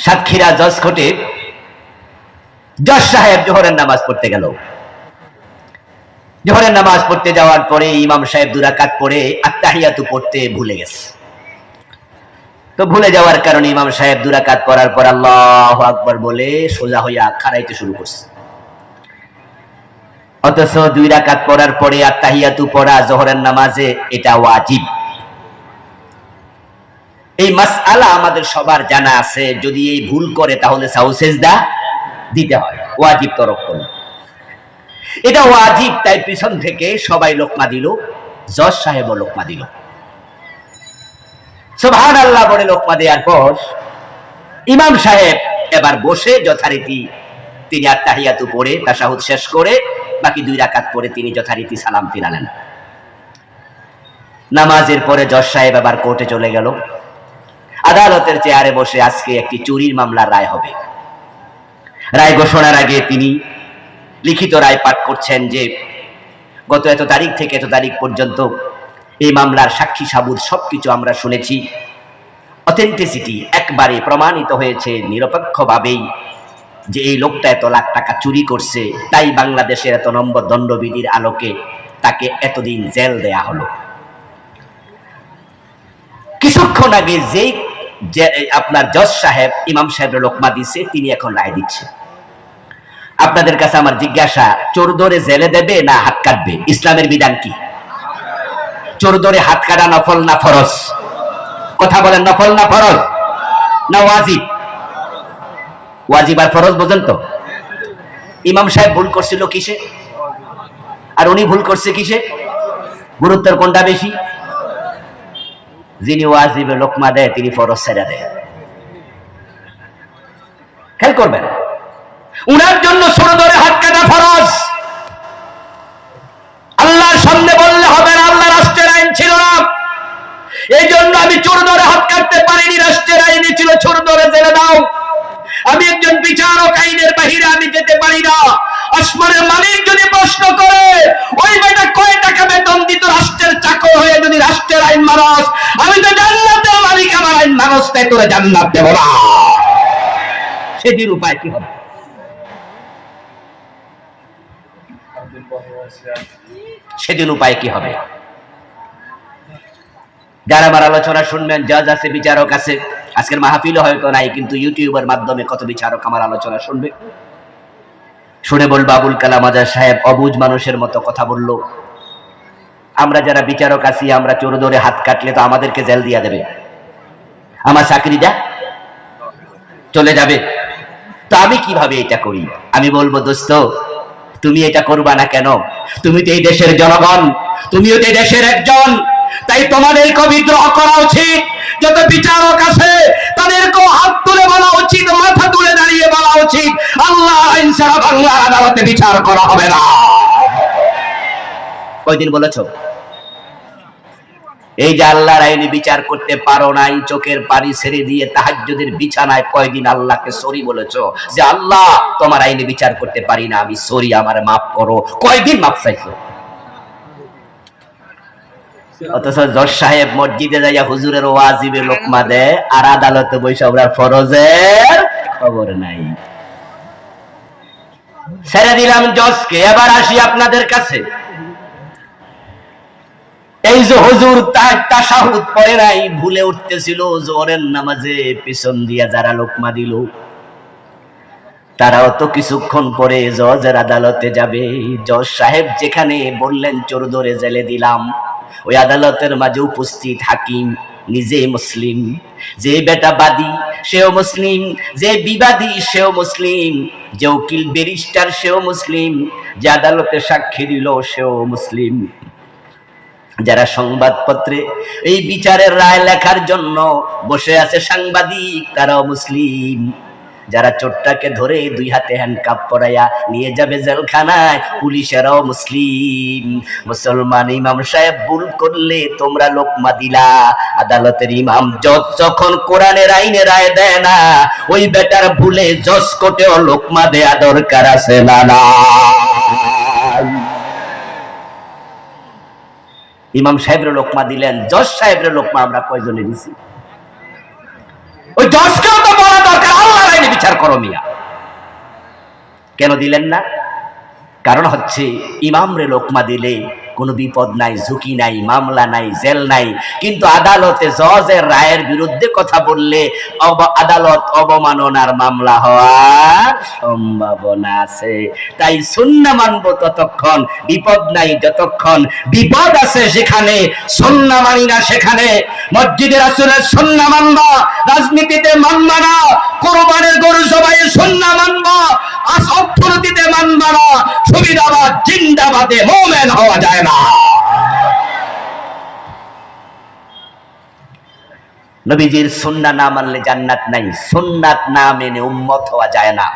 সাতক্ষীরা জজ কোর্টে জজ সাহেব জোহরের নামাজ পড়তে গেল। জোহরের নামাজ পড়তে যাওয়ার পরে ইমাম সাহেব 2 রাকাত পড়ে আত্তাহিয়াতু পড়তে ভুলে গেছে। তো ভুলে যাওয়ার কারণে ইমাম সাহেব 2 রাকাত পড়ার পর আল্লাহু আকবার বলে সোজা হইয়া খাড়াইতে শুরু করছে। অথচ 2 রাকাত পড়ার পরে আত্তাহিয়াতু পড়া জোহরের নামাজে এটা ওয়াজিব। এই মাসআলা আমাদের সবার জানা আছে, যদি এই ভুল করে তাহলে সাহু সেজদা দিতে হয়, ওয়াজিব তরক করলে। এটা ওয়াজিব, তাই পিছন থেকে সবাই লোকমা দিল, জজ সাহেবও লোকমা দিল। সুবহানাল্লাহ বলে লোকমা দেওয়ার পর ইমাম সাহেব এবার বসে যথারীতি তিনি আত্তাহিয়াতু পড়ে তাশাহুদ শেষ করে বাকি 2 রাকাত পড়ে তিনি যথারীতি সালাম ফিরালেন। নামাজের পরে জজ সাহেব আবার কোর্টে চলে গেল। আদালতের চেয়ারে বসে আজকে একটি চুরির মামলার রায় হবে। রায় ঘোষণার আগে তিনি লিখিত রায় পাঠ করছেন যে গত এত তারিখ থেকে এত তারিখ পর্যন্ত এই মামলার সাক্ষী সাবুত সবকিছু আমরা শুনেছি, অথেন্টিসিটি একবারে প্রমাণিত হয়েছে নিরপেক্ষভাবেই যে এই লোকটা এত লাখ টাকা চুরি করছে, তাই বাংলাদেশের এত নম্বর দণ্ডবিধির আলোকে তাকে এতদিন জেল দেয়া হলো। কিছুক্ষণ আগে যেই আপনার জজ সাহেব ইমাম সাহেবের লোকমা দিচ্ছে, তিনি এখন রায় দিচ্ছে। আপনাদের কাছে আমার জিজ্ঞাসা, চোর ধরে জেলে দেবে না হাত কাটবে? ইসলামের বিধান কি? চোর ধরে হাত কাটা নফল না ফরজ? কথা বলেন, নফল না ফরজ না ওয়াজিব? ওয়াজিব আর ফরজ বোঝেন তো? ইমাম সাহেব ভুল করছিল কিসে আর উনি ভুল করছে কিসে? গুরুত্বের কোনটা বেশি? যিনি ওয়াজিবে লোকমা দেয় তিনি ফরজ ছেড়ে দেয়। খেয়াল করবেন, উনার জন্য ছোট ধরে হাত কাটা ফরজ। আল্লাহর সামনে বললে হবে না, আল্লাহ রাষ্ট্রের আইন ছিল না, এই জন্য আমি চোর ধরে হাত কাটতে পারিনি, রাষ্ট্রের আইনে ছিল চোর ধরে জেলে দাও। আমি একজন বিচারক, আইনের বাহিরে আমি যেতে পারি না। আসমানের মালিক যদি প্রশ্ন করে ওই বেটা কয় টাকা বেতন দিত রাষ্ট্রের চাকর হয়ে যদি রাষ্ট্রের আইন মানস, আমি তো জান্নাতের মালিক, আমার আইন মানস, তাই তোরা জান্নাত দেব না। সেদিন উপায় কি হবে? সেদিন উপায় কি হবে? যারা আমার আলোচনা শুনবেন, জাজ আছে, বিচারক আছে, আজকের মাহফিলও হয়তো নাই, কিন্তু ইউটিউবের মাধ্যমে কত বিচারক আমার আলোচনা শুনবে। শুনে বলবো, আবুল কালাম আজাদ সাহেব অবুঝ মানুষের মতো কথা বললো। আমরা যারা বিচারক আছি, আমরা চোর ধরে হাত কাটলে তো আমাদেরকে জেল দিয়া দেবে, আমার চাকরিটা চলে যাবে। তো আমি কিভাবে এটা করি? আমি বলবো, দোস্ত তুমি এটা করবা না কেন? তুমি তো এই দেশের জনগণ, তুমিও তো এই দেশের একজন, তাই তোমাদেরকে বিদ্রোহ করা উচিত। যত বিচারক আছে তাদেরকেও হাত তুলে বলা উচিত, মাথা তুলে দাঁড়িয়ে বলা উচিত, আল্লাহ আইন ছাড়া বাংলার আদালতে বিচার করা হবে না। কয়দিন বলেছো? এই যে আল্লাহর আইনে বিচার করতে পারো নাই, চোখের পানি ছেড়ে দিয়ে তাহাজ্জুদের বিছানায় কয়দিন আল্লাহকে সরি বলেছো যে আল্লাহ তোমার আইনে বিচার করতে পারি না, আমি সরি, আমার মাফ করো? কয়দিন মাফ চাইছো? অথচ জজ সাহেব মসজিদে যাইয়া হুজুরের ওয়াজিবে লোকমা দেয়, আর আদালতে বসে ওরা ফরজের খবর নাই। ছেড়ে দিলাম জজকে। এবার আসি আপনাদের কাছে। এই যে হুজুর তাশাহুদ পড়ে নাই, ভুলে উঠতেছিল জোহরের নামাজে, পিছন দিয়া যারা লোকমা দিল তারাও তো কিছুক্ষণ পরে জজের আদালতে যাবে। জজ সাহেব যেখানে বললেন চোর ধরে জেলে দিলাম, ওই আদালতের মাঝে উপস্থিত হাকিম নিজে মুসলিম, যে বেটা বাদী সেও মুসলিম, যে বিবাদী সেও মুসলিম, যে উকিল ব্যারিস্টার সেও মুসলিম, যে আদালতে সাক্ষী দিল সেও মুসলিম, যারা সংবাদপত্রে এই বিচারের রায় লেখার জন্য বসে আছে সাংবাদিক তারাও মুসলিম, যারা চোরটাকে ধরে 2 হাতে হ্যান্ডকাপ পরাইয়া নিয়ে যাবে জেলখানায় পুলিশেরাও মুসলিম। মুসলমান ইমাম সাহেব ভুল করলে তোমরা লোকমা দিলা, আদালতের ইমাম জজ যখন কোরআনের আইনে রায় দেয় না, ওই বেটার ভুলে জজ কোর্টেও লোকমা দেয়া দরকার আছে না? না, ইমাম সাহেবের লোকমা দিলেন, জজ সাহেবের লোকমা আমরা কয়জনে দিছি? ওই জজকেও তো বলা দরকার, আল্লাহ করো মিয়া। কেন দিলেন না? কারণ হচ্ছে ইমামরে লোকমা দিলে কোনো বিপদ নাই, ঝুঁকি নাই, মামলা নাই, জেল নাই। কিন্তু আদালতে জজের রায়ের বিরুদ্ধে কথা বললে আদালত অবমাননার মামলা হওয়ার সম্ভাবনা আছে। তাই সুন্নাহ মানব ততক্ষণ, বিপদ নাই যতক্ষণ। বিপদ আছে যেখানে সুন্নাহ মানি না সেখানে। মসজিদে রাসূলের সুন্নাহ মানবা, রাজনীতিতে মানবা না। কোরবানের গরু সবাই সুন্নাহ মানবা, অর্থনীতিতে মানবা না। সুবিধাবাদ জিন্দাবাদে মুমিন হওয়া যায় না। নবীজির সুন্নাহ না মানলে জান্নাত নাই, সুন্নাত না মেনে উম্মত হওয়া যায় না।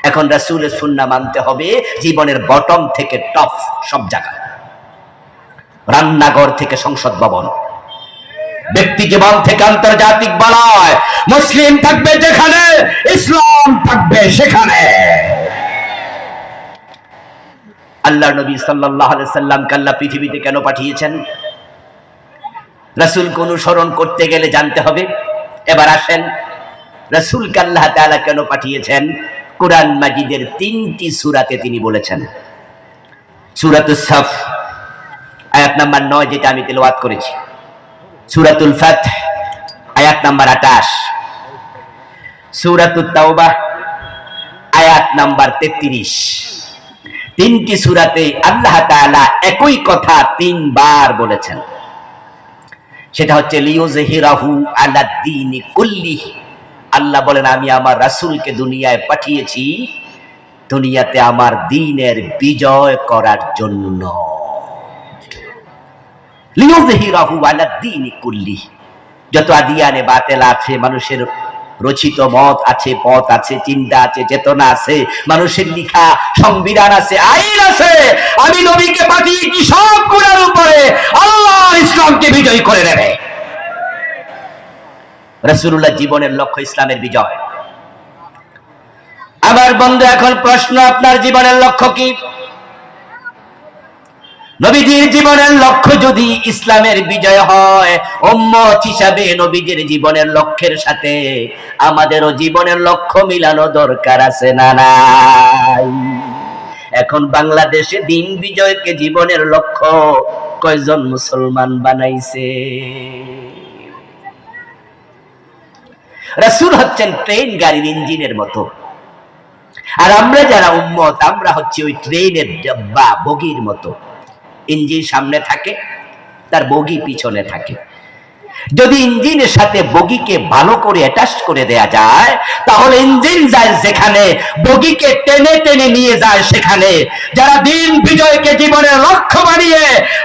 এখন রাসূলের সুন্নাহ মানতে হবে জীবনের বটম থেকে টপ সব জায়গায়, রান্নাঘর থেকে সংসদ ভবন, ব্যক্তি জীবন থেকে আন্তর্জাতিক বলয়। মুসলিম থাকবে যেখানে, ইসলাম থাকবে সেখানে। আল্লাহ নবী সাল্লাল্লাহু আলাইহি সাল্লামকে আল্লাহ পৃথিবীতে কেন পাঠিয়েছেন? রাসূলকে অনুসরণ করতে গেলে জানতে হবে। এবার আসেন, রাসূলকে আল্লাহ তাআলা কেন পাঠিয়েছেন? কুরআন মাজিদের 3টি সূরাতে তিনি বলেছেন। সূরাতুস সাফ আয়াত নাম্বার 9 যেটা আমি তেলাওয়াত করেছি, সূরাতুল ফাত আয়াত নাম্বার 28, সূরাতুত তাওবাহ আয়াত নাম্বার 33। 3টি সূরাতে আল্লাহ তাআলা একই কথা 3 বার বলেছেন। সেটা হচ্ছে লিউযহিরাহু আলা দ্বীনি কুল্লিহি। আল্লাহ বলেন আমি আমার রাসূলকে দুনিয়ায় পাঠিয়েছি দুনিয়াতে আমার দ্বীনের বিজয় করার জন্য। লিউযহিরাহু আলা দ্বীনি কুল্লিহি। যত আদিয়ানে বাতিল আছে, মানুষের রচিত মত আছে, পথ আছে, চিন্তা আছে, চেতনা আছে, মানুষের লিখা সংবিধান আছে, আইন আছে, আমি নবীকে পাঠিয়েছি সবগুলোর উপরে আল্লাহ ইসলামকে বিজয় করে নেবে। রাসূলুল্লাহ জীবনের লক্ষ্য ইসলামের বিজয়। আমার বন্ধু, এখন প্রশ্ন, আপনার জীবনের লক্ষ্য কি? নবীজির জীবনের লক্ষ্য যদি ইসলামের বিজয় হয়, উম্মত হিসাবে নবীজির জীবনের লক্ষ্যের সাথে আমাদেরও জীবনের লক্ষ্য মিলানো দরকার আছে না নাই? এখন বাংলাদেশে দিন বিজয়কে জীবনের লক্ষ্য কয়জন মুসলমান বানাইছে? রাসূল হচ্ছেন ট্রেন গাড়ির ইঞ্জিনের মতো, আর আমরা যারা উম্মত আমরা হচ্ছে ওই ট্রেনের ডাব্বা বগির মতো। ইঞ্জিন সামনে থাকে, তার বগি পিছনে থাকে। যদি ইঞ্জিনের সাথে বগিকে ভালো করে অ্যাটাচ করে দেয়া যায়, তাহলে ইঞ্জিন যায় যেখানে, বগিকে টেনে টেনে নিয়ে যায় সেখানে। যারা দিন বিজয়কে জীবনের লক্ষ্য বানিয়ে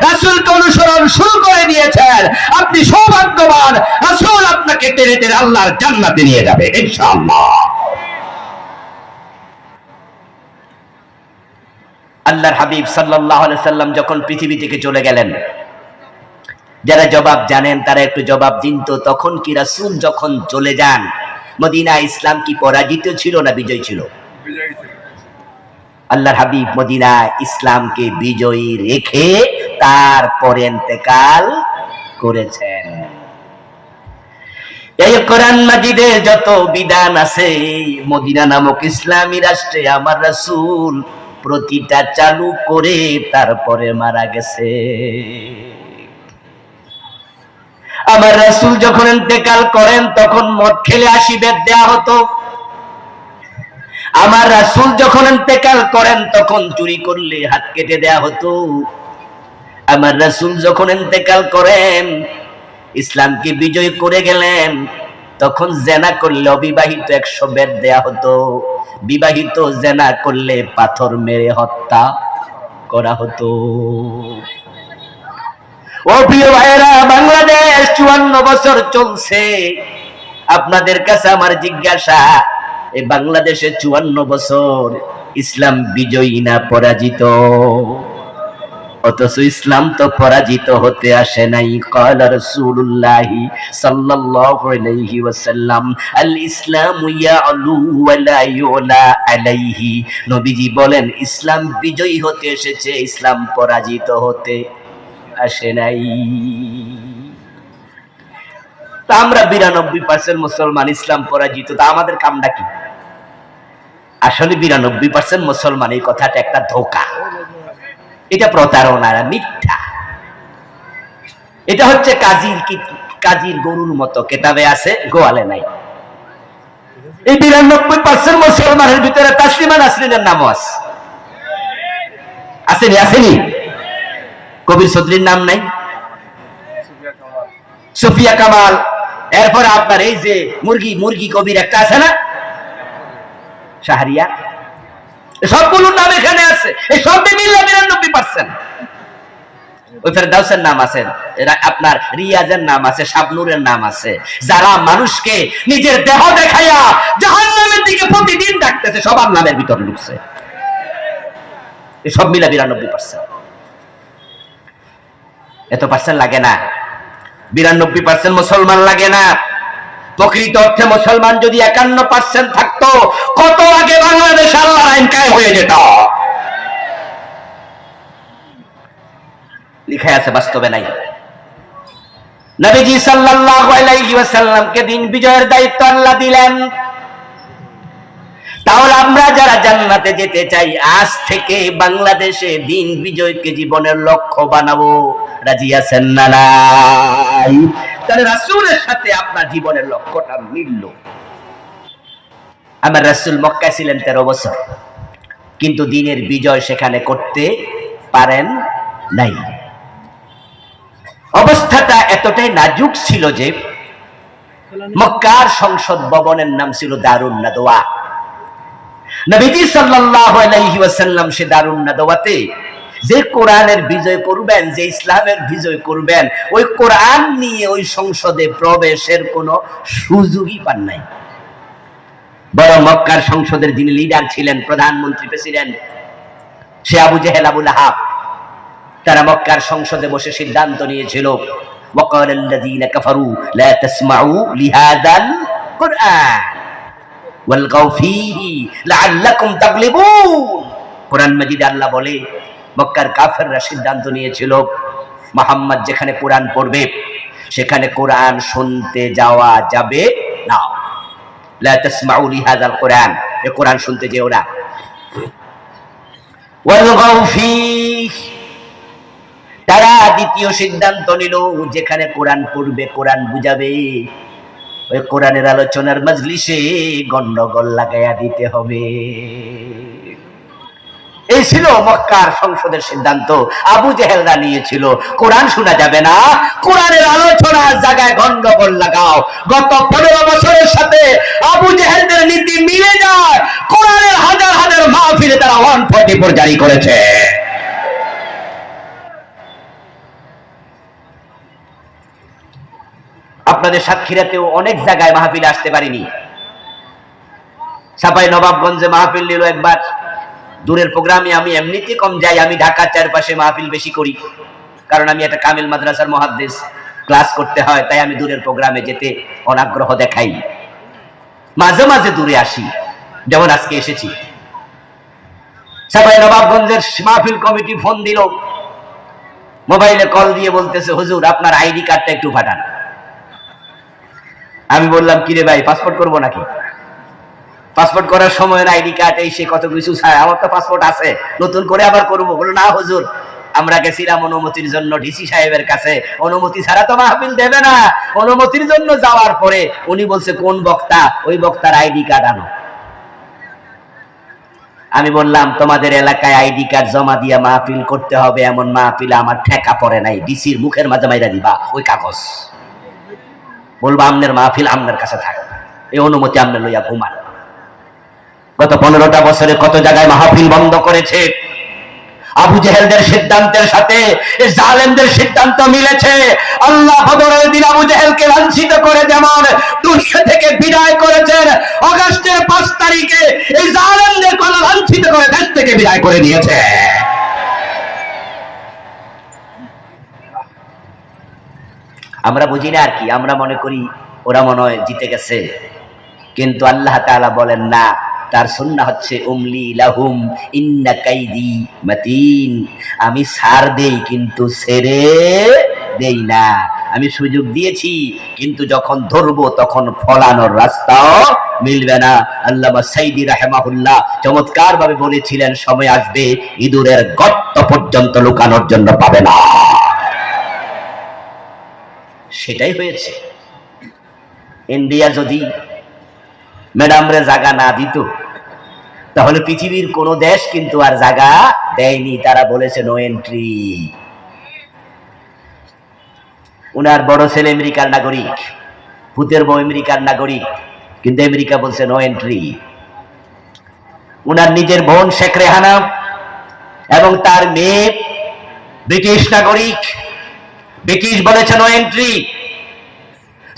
রাসূলকে অনুসরণ শুরু করে দিয়েছেন, আপনি সৌভাগ্যবান। রাসূল আপনাকে টেনে টেনে আল্লাহর জান্নাতে নিয়ে যাবে ইনশাআল্লাহ। আল্লাহর হাবিব সাল্লাল্লাহু আলাইহি সাল্লাম যখন পৃথিবী থেকে চলে গেলেন, যারা জবাব জানেন তারা একটু জবাব দিন তো, তখন কি রাসূল যখন চলে যান মদিনা, ইসলাম কি পরাজিত ছিল না বিজয় ছিল? আল্লাহর হাবিব মদিনা ইসলামকে বিজয়ী রেখে তারপরে ইন্তেকাল করেছেন। এই কোরআন মাজিদে যত বিধান আছে, মদিনা নামক ইসলামী রাষ্ট্রে আমার রাসূল প্রতিটা চালু করে তারপরে মারা গেছে। আমার রাসূল যখন ইন্তেকাল করেন তখন মদ খেলে 80 বেত দেয়া হতো। আমার রাসূল যখন ইন্তেকাল করেন তখন চুরি করলে হাত কেটে দেয়া হতো। আমার রাসূল যখন ইন্তেকাল করেন, ইসলামকে বিজয় করে গেলেন, তখন জেনা করলে অবিবাহিত 100 বেত দেয়া হতো। বিবাহিত জেনা করলে পাথর মেরে হত্যা করা হতো। ও প্রিয় ভাইরা, বাংলাদেশ 54 বছর চলছে। আপনাদের কাছে আমার জিজ্ঞাসা, এই বাংলাদেশে 54 বছর ইসলাম বিজয়ী না পরাজিত? অথচ ইসলাম তো পরাজিত হতে আসে নাই। ক্বালা রাসূলুল্লাহ সাল্লাল্লাহু আলাইহি ওয়াসাল্লাম, আল ইসলামু ইয়ালু ওয়া লা ইউলা আলাইহি। নবীজি বলেন ইসলাম বিজয়ী হতে এসেছে, ইসলাম পরাজিত হতে আসে নাই। তা আমরা 92% মুসলমান, ইসলাম পরাজিত, তা আমাদের কামটা কি? আসলে 92% মুসলমান এই কথাটা একটা ধোঁকা, এটা প্রতারণা, মিথ্যা। এটা হচ্ছে কাজীর গরুর মতো, কেতাবে আছে গোয়ালে নাই। এই 92% মুসলমানের ভিতরে তাসলিমা নাসরিনের নামও আছে, আসেনি? আসেনি? কবির চৌধুরীর নাম নাই, সুফিয়া কামাল, এরপরে আপনার এই যে মুরগি কবির একটা আছে না, শাহরিয়া, সবগুলোর নাম এখানে আছে। এই সব মিলে 92%। ওই ফেরদাউসের নাম আছে, আপনার রিয়াজের নাম আছে, শাবনুরের নাম আছে, যারা মানুষকে নিজের দেহ দেখাইয়া জাহান্নামের দিকে প্রতিদিন ডাকতেছে, সবার নামের ভিতর ঢুকছে। এই সব মিলে 92%। এত পার্সেন্ট লাগে না, 92% মুসলমান লাগে না। প্রকৃত অর্থে মুসলমান যদি 51% থাকতো, কত আগে বাংলাদেশ আল্লাহর আইন কায়েম হয়ে যেত। লিখা আছে, বাস্তবে নাই। নবীজি সাল্লাল্লাহু আলাইহি ওয়াসাল্লামকে দিন বিজয়ের দায়িত্ব আল্লাহ দিলেন। তাহলে আমরা যারা জান্নাতে যেতে চাই, আজ থেকে বাংলাদেশে দিন বিজয়কে জীবনের লক্ষ্য বানাবো, রাজি আছেন না নাই? তাহলে রাসূলের সাথে আপনার জীবনের লক্ষ্যটা মিলল। আমার রাসূল মক্কায় ছিলেন 13 বছর, কিন্তু দিনের বিজয় সেখানে করতে পারেন নাই। অবস্থাটা এতটাই নাজুক ছিল যে মক্কার সংসদ ভবনের নাম ছিল দারুন নাদওয়া। নবীজি সাল্লাল্লাহু আলাইহি ওয়াসাল্লাম সে দারুন নাদওয়াতে যে কোরআনের বিজয় করবেন, যে ইসলামের বিজয় করবেন, ওই কোরআন নিয়ে ওই সংসদে প্রবেশের কোনো সুযোগই পান নাই। বরং মক্কার সংসদের যিনি লিডার ছিলেন, প্রধানমন্ত্রী, প্রেসিডেন্ট, সে আবু জেহেল, আবু লাহাব, তারা মক্কার সংসদে বসে সিদ্ধান্ত নিয়েছিল, ওয়াকাল আল্লাযীনা কাফারু লা তাসমাউ লিহাযাল কুরআন ওয়ালগাউ ফীহি লাআল্লাকুম তাগলিবুন। কোরআন মাজিদে আল্লাহ বলে, মক্কার কাফেররা সিদ্ধান্ত নিয়েছিল, মুহাম্মদ যেখানে কোরআন পড়বে সেখানে কোরআন শুনতে যাওয়া যাবে না। লা তাসমাউ লিহাযাল কুরআন, এই কোরআন শুনতে যেও না। ওয়ালগাউ ফীহি, তারা দ্বিতীয় সিদ্ধান্ত নিল, যেখানে কোরআন পড়বে, কোরআন বুঝাবে, ওই কোরআনের আলোচনার মজলিসে গন্ডগোল লাগাইয়া দিতে হবে। এই ছিল মক্কার সংসদের সিদ্ধান্ত। আবু জেহেলরা নিয়েছিল, কোরআন শোনা যাবে না, কোরআনের আলোচনার জায়গায় গন্ডগোল লাগাও। গত 15 বছরের সাথে আবু জেহেলদের নীতি মিলে যায়। কোরআনের হাজার হাজার মাহফিলে তারা 144 জারি করেছে। আপনাদের সাতক্ষীরাতেও অনেক জায়গায় মাহফিলে আসতে পারিনি। চাঁপাই নবাবগঞ্জে মাহফিল নিল একবার, দূরের প্রোগ্রামে আমি এমনিতে কম যাই, আমি ঢাকার চারপাশে মাহফিল বেশি করি, কারণ আমি একটা কামিল মাদ্রাসার মুহাদ্দিস, ক্লাস করতে হয়, তাই আমি দূরের প্রোগ্রামে যেতে অনাগ্রহ দেখাই। মাঝে মাঝে দূরে আসি, যেমন আজকে এসেছি। চাঁপাই নবাবগঞ্জের মাহফিল কমিটি ফোন দিল, মোবাইলে কল দিয়ে বলতেছে, হুজুর আপনার আইডি কার্ডটা একটু পাঠান। আমি বললাম, কিরে ভাই, পাসপোর্ট করবো নাকি? পাসপোর্ট করার সময় আইডি কার্ড এই সে কত কিছু চায়, আমার তো পাসপোর্ট আছে, নতুন করে আবার করবো। বললো, না হুজুর, আমরা গেছিলাম অনুমতির জন্য ডিসি সাহেবের কাছে, অনুমতি ছাড়া তো মাহফিল দেবে না। অনুমতির জন্য যাওয়ার পরে উনি বলছে, কোন বক্তা, ওই বক্তার আইডি কার্ড আনো। আমি বললাম, তোমাদের এলাকায় আইডি কার্ড জমা দিয়ে মাহফিল করতে হবে, এমন মাহফিল আমার ঠেকা পড়ে নাই, ডিসির মুখের মাঝে মাইরা দিবা ওই কাগজ, বলবো আমনের মাহফিল আমনের কাছে থাক, এই অনুমতি আমনে লইয়া ঘুমান। গত 15টা বছরে কত জায়গায় মাহফিল বন্ধ করেছে। আবু জেহেলদের সিদ্ধান্তের সাথে জালেমদের সিদ্ধান্ত মিলেছে। আল্লাহ বদরের দিন আবু জেহেলকে লাঞ্ছিত করে যেমন দুনিয়া থেকে বিদায় করেছেন, আগস্টের 5 তারিখে এই জালেমদের কোনো লাঞ্ছিত করে দেশ থেকে বিদায় করে দিয়েছে। আমরা বুঝি না আর কি, আমরা মনে করি ওরা মনে হয় জিতে গেছে, কিন্তু আল্লাহ তাআলা বলেন না, তার সুন্নাহ হচ্ছে উমলি লাহুম ইন্না কাইদি মাতিন, আমি ছাড় দেই কিন্তু ছেড়ে দেই না। আমি সুযোগ দিয়েছি, কিন্তু যখন ধরবো তখন ফলানোর রাস্তাও মিলবে না। আল্লামা সাইদি রাহিমাহুল্লাহ চমৎকার ভাবে বলেছিলেন, সময় আসবে ইঁদুরের গর্ত পর্যন্ত লুকানোর জন্য পাবে না। সেটাই হয়েছে। ইন্ডিয়া যদি ম্যাডামরে জায়গা না দিত, তাহলে পৃথিবীর কোন দেশ কিন্তু আর জায়গা দেয়নি। তারা বলেছে নো এন্ট্রি। উনার বড় ছেলে আমেরিকার নাগরিক, পুতের বউ আমেরিকার নাগরিক, কিন্তু আমেরিকা বলছে নো এন্ট্রি। উনার নিজের বোন শেখ রেহানা এবং তার মেয়ে ব্রিটিশ নাগরিক, ব্রিটিশ বলেছে নো এন্ট্রি।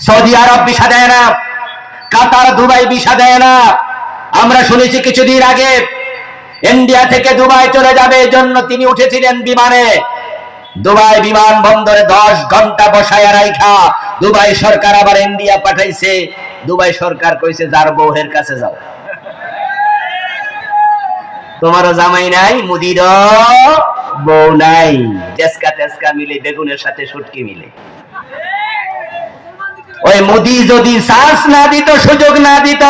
সৌদি আরব ভিসা দেয় না, কাতার দুবাই ভিসা দেয় না। আমরা শুনেছি কিছুদিন আগে ইন্ডিয়া থেকে দুবাই চলে যাবে, এজন্য তিনি উঠেছিলেন বিমানে। দুবাই বিমান বন্দরে 10 ঘন্টা বসায় রাইখা দুবাই সরকার আবার ইন্ডিয়া পাঠাইছে। দুবাই সরকার কইছে যার বউয়ের কাছে যাও, তোমারও জামাই নাই, মুদিরও বউ নাই, টেসকা টেসকা মিলে বেগুনের সাথে শুটকি মিলে। ওই মোদি যদি চান্স না দিত, সুযোগ না দিত,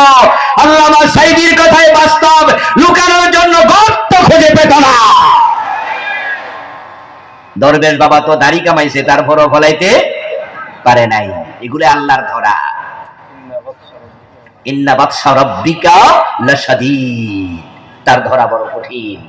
আল্লামা সাইদির কথাই বাস্তব, লুকানোর জন্য গর্ত খুঁজে পেত না। দরবেশ বাবা তো দাড়ি কামাইছে, তারপরও ফলাইতে পারে নাই। এগুলো আল্লাহর ধরা। ইন্না বাতশা রাব্বিকা লাশাদীদ, তার ধরা বড় কঠিন।